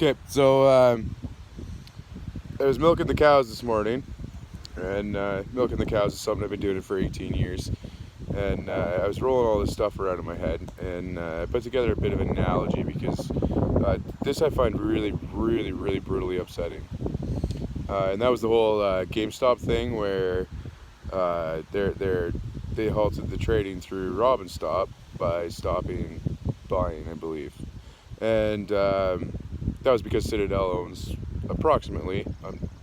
Okay, so I was milking the cows this morning, and milking the cows is something I've been doing it for 18 years. And I was rolling all this stuff around in my head, and I put together a bit of an analogy because this I find really, really, really brutally upsetting. And that was the whole GameStop thing where they halted the trading through Robin Stop by stopping buying, I believe. And that was because Citadel owns approximately,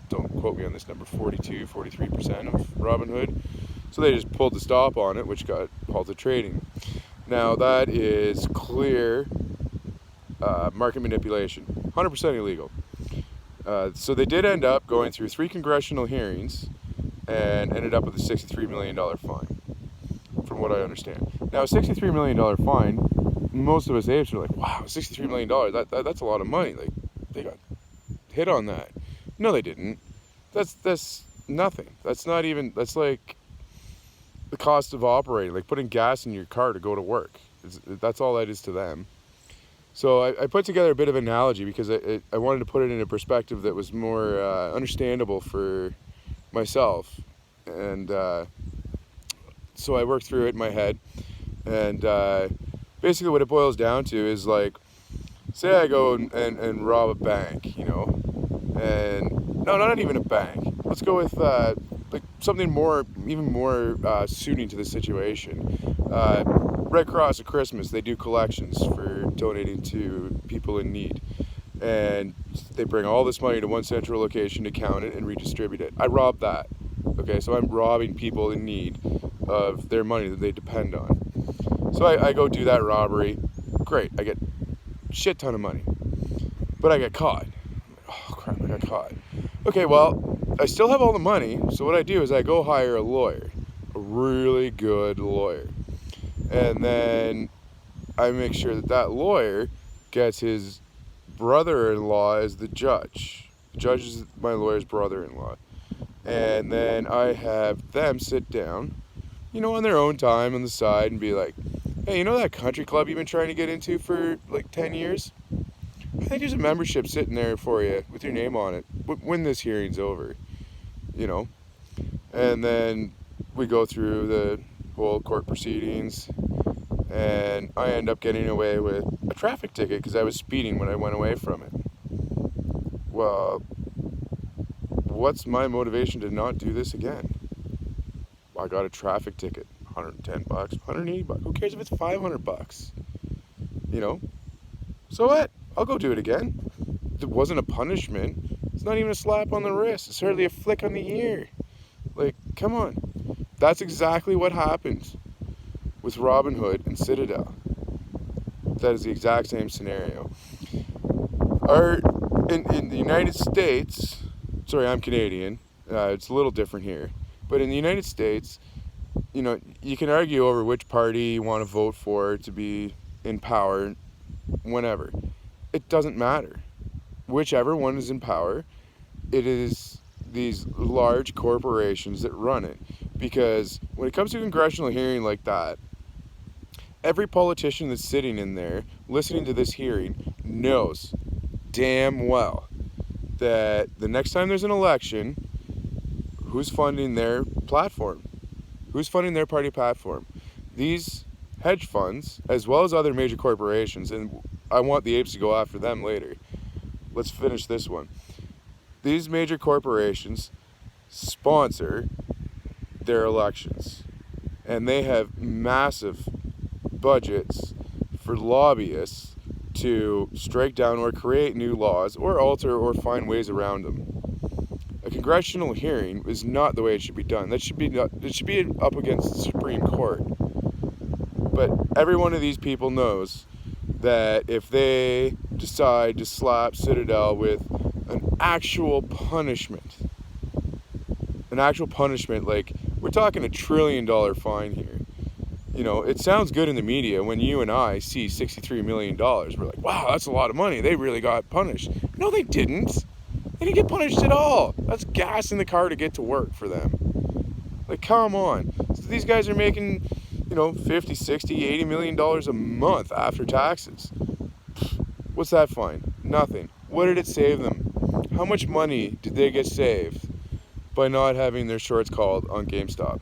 don't quote me on this number, 43% of Robinhood. So they just pulled the stop on it, which got halted trading. Now that is clear market manipulation, 100% illegal. So they did end up going through 3 congressional hearings and ended up with a $63 million fine, from what I understand. Now, a $63 million fine, most of us apes are like, wow, $63 million, that's a lot of money. Like, they got hit on that. No, they didn't. That's nothing. That's not even, that's like the cost of operating, like putting gas in your car to go to work. That's all that is to them. So I put together a bit of an analogy because I wanted to put it in a perspective that was more understandable for myself. And so I worked through it in my head. And basically what it boils down to is like, say I go and rob a bank, you know, and no, not even a bank. Let's go with like something more, even more suiting to the situation. Red Cross at Christmas, they do collections for donating to people in need. And they bring all this money to one central location to count it and redistribute it. I rob that. Okay, so I'm robbing people in need of their money that they depend on. So I go do that robbery. Great, I get a shit ton of money. But I get caught. Oh crap, I got caught. Okay, well, I still have all the money, so what I do is I go hire a lawyer. A really good lawyer. And then I make sure that that lawyer gets his brother-in-law as the judge. The judge is my lawyer's brother-in-law. And then I have them sit down, you know, on their own time on the side and be like, hey, you know that country club you've been trying to get into for like 10 years? I think there's a membership sitting there for you with your name on it when this hearing's over, you know? And then we go through the whole court proceedings, and I end up getting away with a traffic ticket because I was speeding when I went away from it. Well, what's my motivation to not do this again? I got a traffic ticket, 110 bucks, 180 bucks. Who cares if it's 500 bucks? You know? So what? I'll go do it again. It wasn't a punishment. It's not even a slap on the wrist. It's hardly a flick on the ear. Like, come on. That's exactly what happened with Robinhood and Citadel. That is the exact same scenario. In the United States, sorry, I'm Canadian. It's a little different here. But in the United States, you know, you can argue over which party you want to vote for to be in power whenever. It doesn't matter. Whichever one is in power, it is these large corporations that run it. Because when it comes to a congressional hearing like that, every politician that's sitting in there listening to this hearing knows damn well that the next time there's an election, who's funding their platform? Who's funding their party platform? These hedge funds, as well as other major corporations, and I want the apes to go after them later. Let's finish this one. These major corporations sponsor their elections, and they have massive budgets for lobbyists to strike down or create new laws or alter or find ways around them. A congressional hearing is not the way it should be done. It should be up against the Supreme Court. But every one of these people knows that if they decide to slap Citadel with an actual punishment, like we're talking $1 trillion fine here. You know, it sounds good in the media when you and I see $63 million. We're like, wow, that's a lot of money. They really got punished. No, they didn't. They didn't get punished at all. That's gas in the car to get to work for them. Like, come on. So these guys are making, you know, 50, 60, 80 million dollars a month after taxes. What's that fine? Nothing. what did it save them? How much money did they get saved by not having their shorts called on GameStop?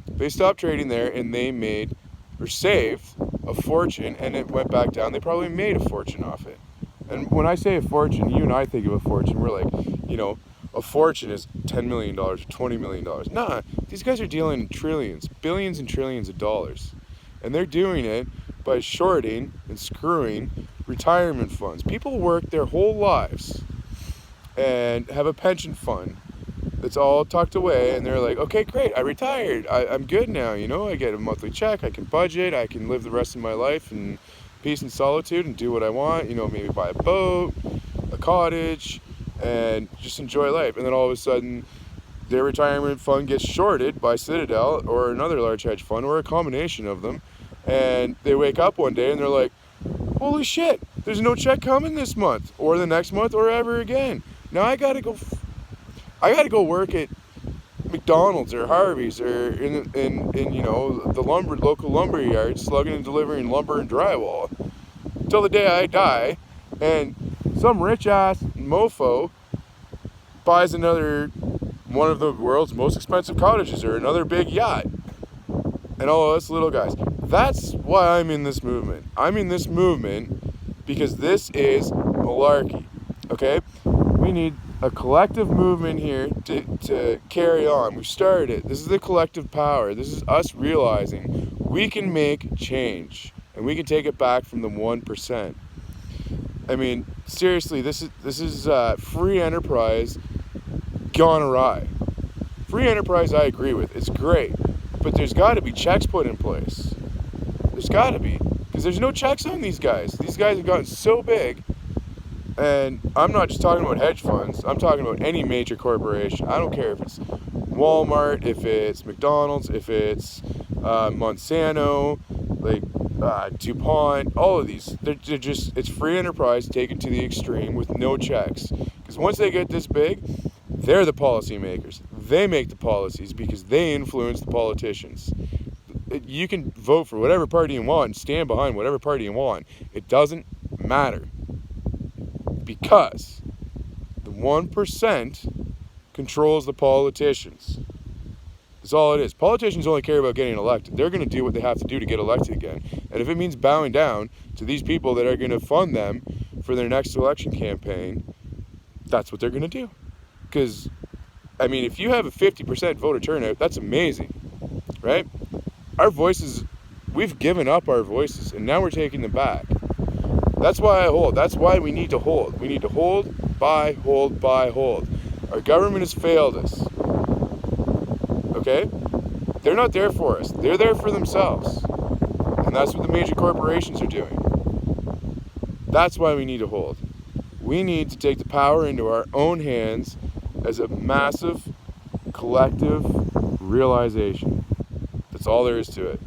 They stopped trading there and they made or saved a fortune, and it went back down. They probably made a fortune off it. And when I say a fortune, you and I think of a fortune, we're like, a fortune is $10 million or $20 million. Nah, these guys are dealing in trillions, billions and trillions of dollars. And they're doing it by shorting and screwing retirement funds. People work their whole lives and have a pension fund that's all tucked away, and they're like, okay, great, I retired. I'm good now, I get a monthly check, I can budget, I can live the rest of my life in peace and solitude and do what I want, maybe buy a boat, a cottage, and just enjoy life. And then all of a sudden, their retirement fund gets shorted by Citadel or another large hedge fund or a combination of them, and they wake up one day and they're like, holy shit, there's no check coming this month or the next month or ever again. Now I gotta go work at McDonald's or Harvey's or in the local lumber yard, slugging and delivering lumber and drywall till the day I die, and some rich ass mofo buys another one of the world's most expensive cottages or another big yacht, and all of us little guys. That's why I'm in this movement. I'm in this movement because this is malarkey. Okay, we need a collective movement here to carry on. We've started it. This is the collective power. This is us realizing we can make change and we can take it back from the 1%. I mean, seriously, this is free enterprise gone awry. Free enterprise, I agree with. It's great, but there's got to be checks put in place. There's got to be, because there's no checks on these guys. These guys have gotten so big. And I'm not just talking about hedge funds. I'm talking about any major corporation. I don't care if it's Walmart, if it's McDonald's, if it's Monsanto, like DuPont, all of these. They're just, it's free enterprise taken to the extreme with no checks. Because once they get this big, they're the policymakers. They make the policies because they influence the politicians. You can vote for whatever party you want and stand behind whatever party you want. It doesn't matter. Because the 1% controls the politicians. That's all it is. Politicians only care about getting elected. They're going to do what they have to do to get elected again. And if it means bowing down to these people that are going to fund them for their next election campaign, that's what they're going to do. Because, I mean, if you have a 50% voter turnout, that's amazing, right? Our voices, we've given up our voices, and now we're taking them back. That's why I hold. That's why we need to hold. We need to hold, buy, hold, buy, hold. Our government has failed us. Okay? They're not there for us. They're there for themselves. And that's what the major corporations are doing. That's why we need to hold. We need to take the power into our own hands as a massive collective realization. That's all there is to it.